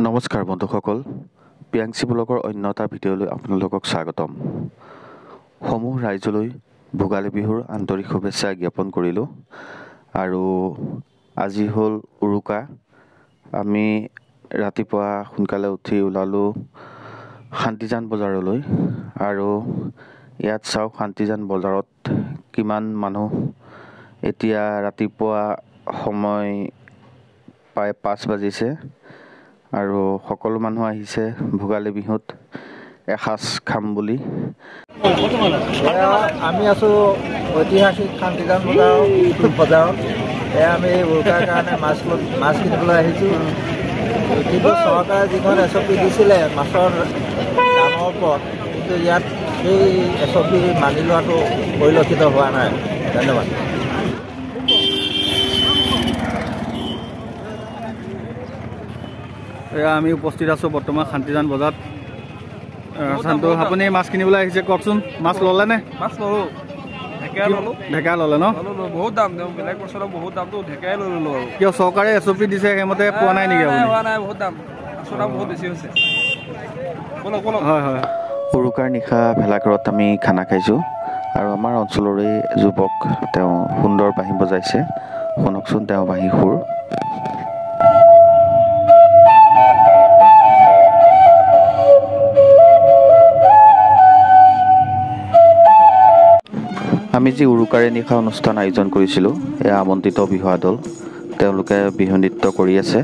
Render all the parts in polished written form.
নমস্কাৰ বন্ধুসকল, পিয়াংচি ব্লগৰ অন্য এটা ভিডিঅ'লৈ আপোনালোকক স্বাগতম। সমূহ ৰাইজলৈ ভোগালী বিহুৰ আন্তৰিক শুভেচ্ছা জ্ঞাপন কৰিলোঁ। আৰু আজি হ'ল উৰুকা। আমি ৰাতিপুৱা সোনকালে উঠি ওলালোঁ শান্তিজান বজাৰলৈ। আৰু ইয়াত চাওক শান্তিজান বজাৰত কিমান মানুহ। এতিয়া ৰাতিপুৱা সময় প্ৰায় 5 বাজিছে আৰু সকলো মানুহ আহিছে ভোগালী বিহুত এসাঁজ খাম বুলি। আমি আছোঁ ঐতিহাসিক শান্তিজান বজাৰত। আমি উৰুকাৰ কাৰণে মাছ কিনিবলৈ আহিছোঁ। কিন্তু চৰকাৰে যিখন SOP দিছিলে মাছৰ দামৰ ওপৰত, কিন্তু ইয়াত সেই SOP মানি লোৱাটো পৰিলক্ষিত হোৱা নাই। ধন্যবাদ। আমি উপস্থিত আছোঁ বৰ্তমান শান্তিজান বজাৰত। শান্তু, আপুনি মাছ কিনিবলৈ আহিছে, কওকচোন মাছ ল'লে নে? মাছ ল'লোঁ, ঢেকীয়া ল'লোঁ। ঢেকীয়া ল'লে ন? বহুত দাম, বেলেগ বছৰৰ বহুত দামটো ঢেকীয়াই ল'লোঁ আৰু। কিয় চৰকাৰে SOP দিছে সেইমতে পোৱা নাই নেকি? হোৱা নাই, বহুত দাম, মাছৰ দাম বহুত বেছি হৈছে। হয় হয়। উৰুকাৰ নিশা ভেলাঘৰত আমি খানা খাইছোঁ আৰু আমাৰ অঞ্চলৰে যুৱক তেওঁ সুন্দৰ বাঁহী বজাইছে। শুনকচোন তেওঁ বাঁহী সুৰ। আমি যি উৰুকাৰে নিশা অনুষ্ঠান আয়োজন কৰিছিলোঁ, এয়া আমন্ত্ৰিত বিহুৱা দল, তেওঁলোকে বিহু নৃত্য কৰি আছে।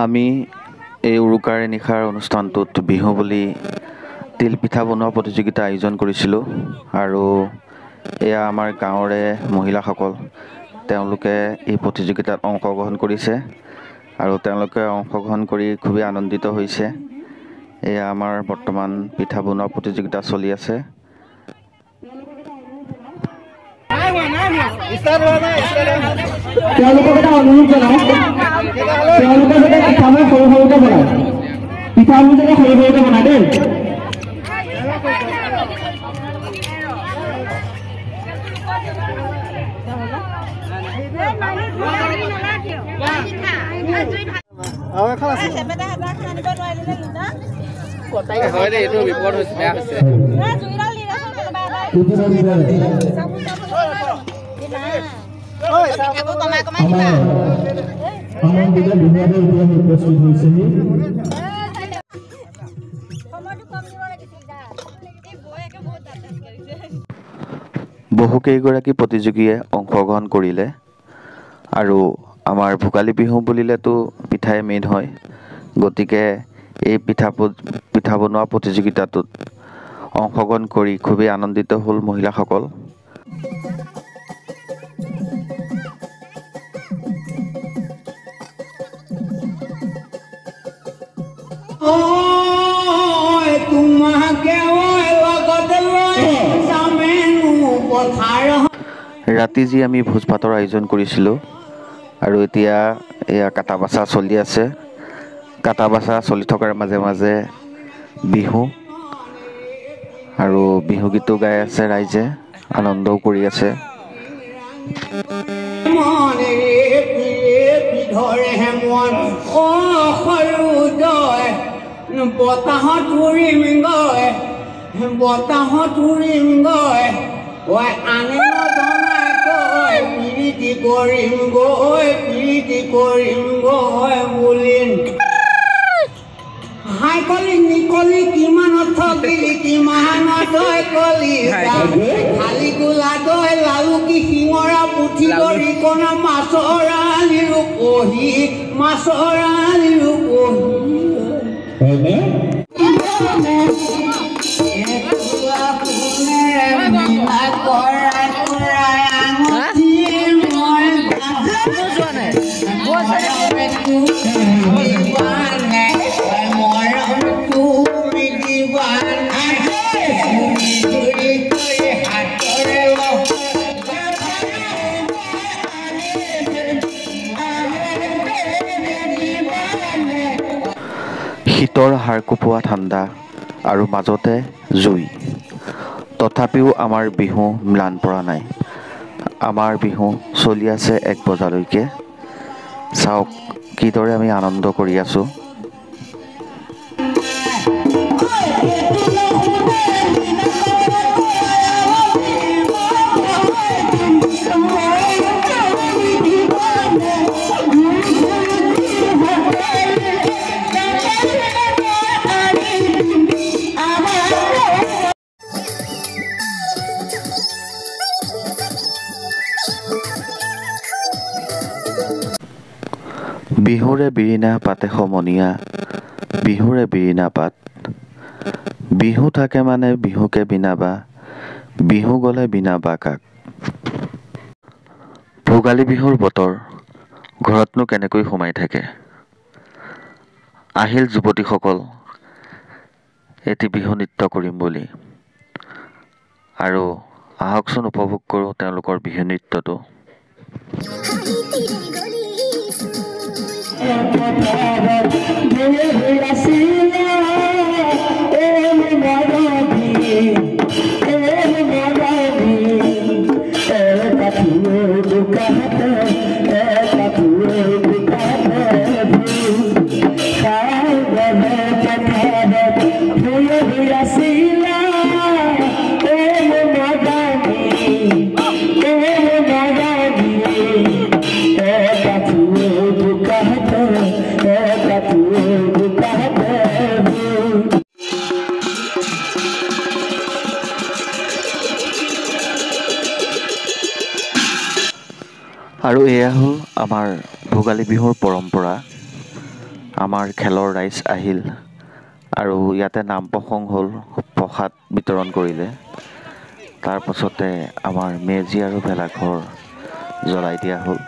আমি এই উৰুকাৰে নিশাৰ অনুষ্ঠানটোত বিহু বুলি তিল পিঠা বনোৱা প্ৰতিযোগিতা আয়োজন কৰিছিলোঁ। আৰু এয়া আমাৰ গাঁৱৰে মহিলাসকল, তেওঁলোকে এই প্ৰতিযোগিতাত অংশগ্ৰহণ কৰিছে আৰু তেওঁলোকে অংশগ্ৰহণ কৰি খুবেই আনন্দিত হৈছে। এয়া আমাৰ বৰ্তমান পিঠা বনোৱা প্ৰতিযোগিতা চলি আছে। তেওঁলোকক এটা অনুৰোধ জনাওঁ, তেওঁলোকে যাতে পিঠাবোৰ সৰু সৰুকৈ বনায়, পিঠাবোৰ যাতে সৰু সৰুকৈ বনায় দেই। এইটো বিপদ হৈছে, বেয়া হৈছে। বহুকেইগৰাকী প্ৰতিযোগীয়ে অংশগ্ৰহণ কৰিলে। আৰু আমাৰ ভোগালী বিহু বুলিলেতো পিঠাই মেইন হয়, গতিকে এই পিঠা বনোৱা প্ৰতিযোগিতাটোত অংশগ্ৰহণ কৰি খুবেই আনন্দিত হ'ল মহিলাসকল। ৰাতি যি আমি ভোজ ভাতৰ আয়োজন কৰিছিলোঁ, আৰু এতিয়া এয়া কাটা বাচা চলি আছে। কাটা বাচা চলি থকাৰ মাজে মাজে বিহু আৰু বিহুগীতো গাই আছে, ৰাইজে আনন্দও কৰি আছে। বতাহত উৰিম গৈ, বতাহত উৰিম গৈ, আনিব জনাই প্ৰীতি কৰিম গৈ, প্ৰীতি কৰিম গৈ বুলিন। হাই কলি নিকলি কিমানত থকিলি, কিমানত কলি খালি গোলা দৈ লালু কি শিঙৰা পুঠি কৰি কণা মাছৰ আলিৰো পঢ়ি, মাছৰ আলিৰো পঢ়ি। What's শীতৰ হাৰ কোপোৱা ঠাণ্ডা আৰু মাজতে জুই, তথাপিও আমাৰ বিহু ম্লান পৰা নাই। আমাৰ বিহু চলি আছে 1 বজালৈকে। চাওক কিদৰে আমি আনন্দ কৰি আছোঁ। বিহুৰে বিৰিণা পাতে সমনীয়া, বিহুৰে বিৰিণা পাত। বিহু থাকে মানে বিহুকে বিনাবা, বিহু গ'লে বিনাবা কাক। ভোগালী বিহুৰ বতৰ, ঘৰতনো কেনেকৈ সোমাই থাকে। আহিল যুৱতীসকল এটি বিহু নৃত্য কৰিম বুলি। আৰু আহকচোন উপভোগ কৰোঁ তেওঁলোকৰ বিহু নৃত্যটো। আৰু এয়া হ'ল আমাৰ ভোগালী বিহুৰ পৰম্পৰা। আমাৰ খেলৰ ৰাইজ আহিল আৰু ইয়াতে নাম প্ৰসংগ হ'ল, প্ৰসাদ বিতৰণ কৰিলে। তাৰপাছতে আমাৰ মেজি আৰু ভেলাঘৰ জ্বলাই দিয়া হ'ল।